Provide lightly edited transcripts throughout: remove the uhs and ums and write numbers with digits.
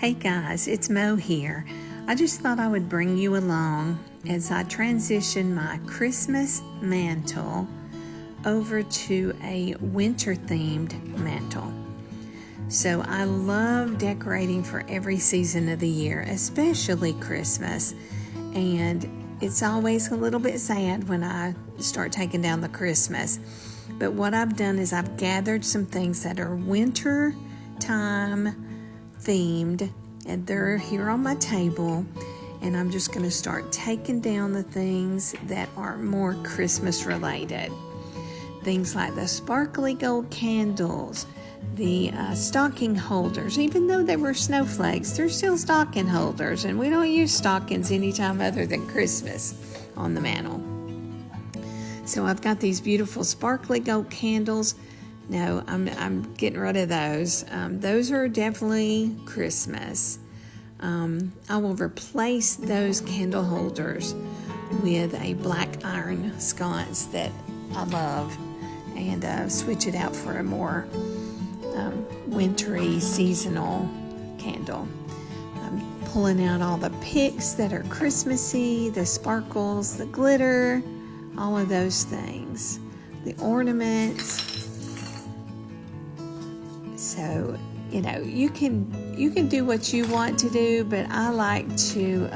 Hey guys, it's Mo here. I just thought I would bring you along as I transition my Christmas mantle over to a winter themed mantle. So I love decorating for every season of the year, especially Christmas. And it's always a little bit sad when I start taking down the Christmas. But what I've done is I've gathered some things that are winter time themed, and they're here on my table, and I'm just going to start taking down the things that are more Christmas related. Things like the sparkly gold candles, the stocking holders. Even though they were snowflakes, they're still stocking holders, and we don't use stockings anytime other than Christmas on the mantle. So I've got these beautiful sparkly gold candles. No, I'm getting rid of those. Those are definitely Christmas. I will replace those candle holders with a black iron sconce that I love, and switch it out for a more wintry, seasonal candle. I'm pulling out all the picks that are Christmassy, the sparkles, the glitter, all of those things, the ornaments. So, you can do what you want to do, but I like to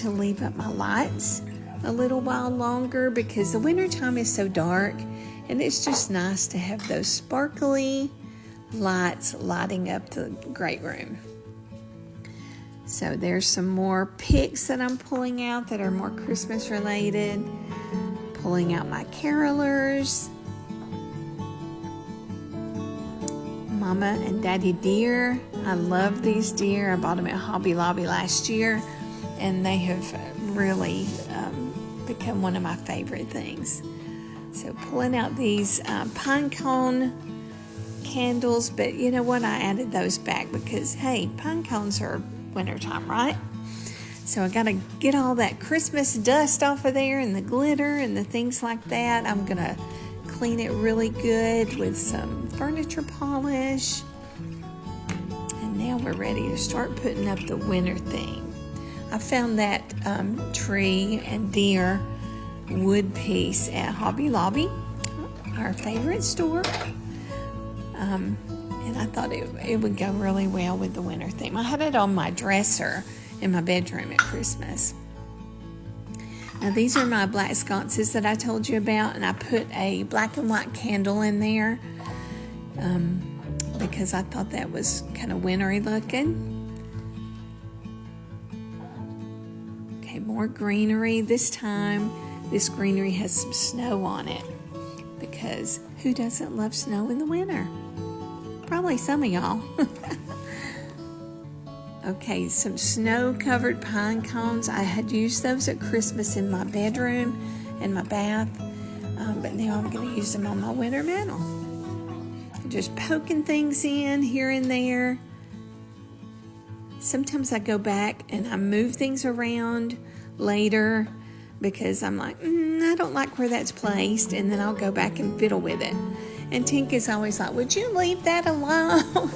leave up my lights a little while longer because the wintertime is so dark, and it's just nice to have those sparkly lights lighting up the great room. So there's some more picks that I'm pulling out that are more Christmas related. Pulling out my carolers. Mama and Daddy deer. I love these deer. I bought them at Hobby Lobby last year, and they have really become one of my favorite things. So pulling out these pine cone candles, but you know what? I added those back because, hey, pine cones are wintertime, right? So I got to get all that Christmas dust off of there and the glitter and the things like that. I'm going to clean it really good with some furniture polish. And now we're ready to start putting up the winter theme. I found that tree and deer wood piece at Hobby Lobby, our favorite store. And I thought it would go really well with the winter theme. I had it on my dresser in my bedroom at Christmas. Now these are my black sconces that I told you about, and I put a black and white candle in there because I thought that was kind of wintry looking. Okay, more greenery. This time, this greenery has some snow on it because who doesn't love snow in the winter? Probably some of y'all. Okay, some snow-covered pine cones. I had used those at Christmas in my bedroom and my bath, but now I'm going to use them on my winter mantle. Just poking things in here and there. Sometimes I go back and I move things around later because I'm like, I don't like where that's placed, and then I'll go back and fiddle with it. And Tink is always like, would you leave that alone?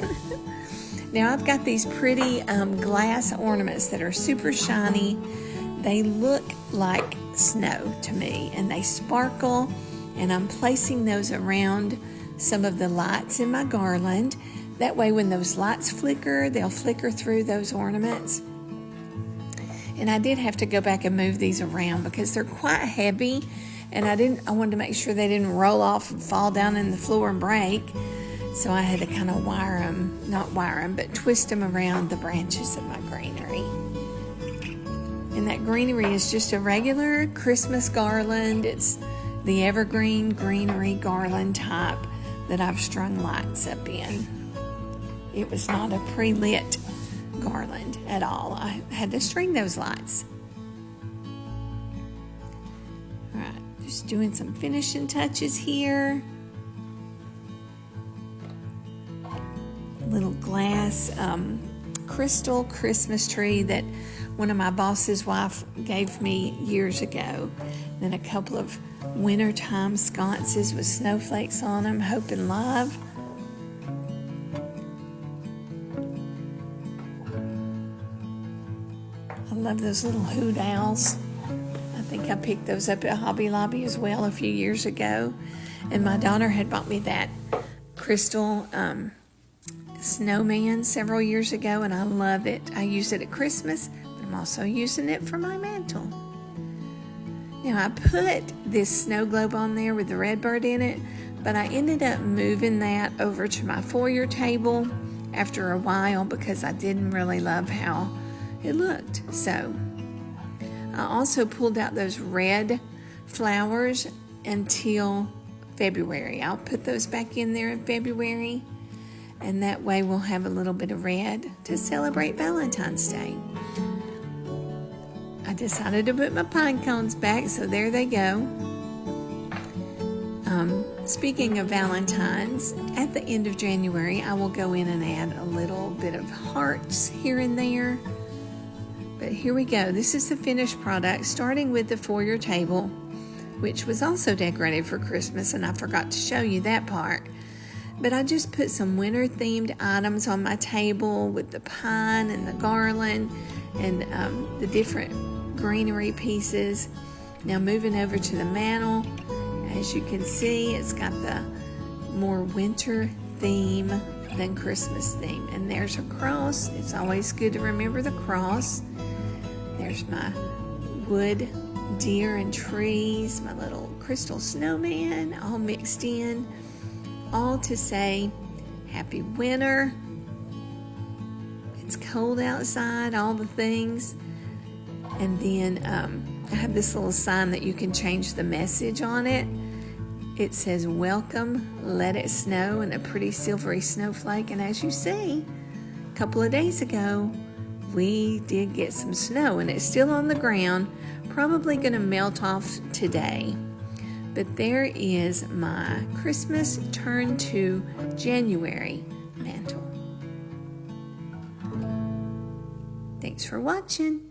Now I've got these pretty glass ornaments that are super shiny. They look like snow to me, and they sparkle, and I'm placing those around some of the lights in my garland. That way when those lights flicker, they'll flicker through those ornaments. And I did have to go back and move these around because they're quite heavy, and I wanted to make sure they didn't roll off and fall down in the floor and break. So I had to kind of but twist them around the branches of my greenery. And that greenery is just a regular Christmas garland. It's the evergreen greenery garland type that I've strung lights up in. It was not a pre-lit garland at all. I had to string those lights. All right, just doing some finishing touches here. Little glass crystal Christmas tree that one of my boss's wife gave me years ago. Then a couple of wintertime sconces with snowflakes on them, hope and love. I love those little hoot owls. I think I picked those up at Hobby Lobby as well a few years ago. And my daughter had bought me that crystal snowman several years ago, and I love it. I use it at Christmas, but I'm also using it for my mantle. Now, I put this snow globe on there with the red bird in it, but I ended up moving that over to my foyer table after a while because I didn't really love how it looked. So I also pulled out those red flowers until February. I'll put those back in there in February, and that way we'll have a little bit of red to celebrate Valentine's Day. I decided to put my pine cones back, so there they go. Speaking of Valentine's, at the end of January, I will go in and add a little bit of hearts here and there. But here we go. This is the finished product, starting with the foyer table, which was also decorated for Christmas, and I forgot to show you that part. But I just put some winter-themed items on my table with the pine and the garland and the different greenery pieces. Now moving over to the mantle, as you can see, it's got the more winter theme than Christmas theme. And there's a cross. It's always good to remember the cross. There's my wood, deer, and trees, my little crystal snowman all mixed in, all to say happy winter. It's cold outside, all the things. And then I have this little sign that you can change the message on it. It says, "Welcome, let it snow," and a pretty silvery snowflake. And as you see, a couple of days ago, we did get some snow, and it's still on the ground, probably going to melt off today. But there is my Christmas turn to January mantle. Thanks for watching.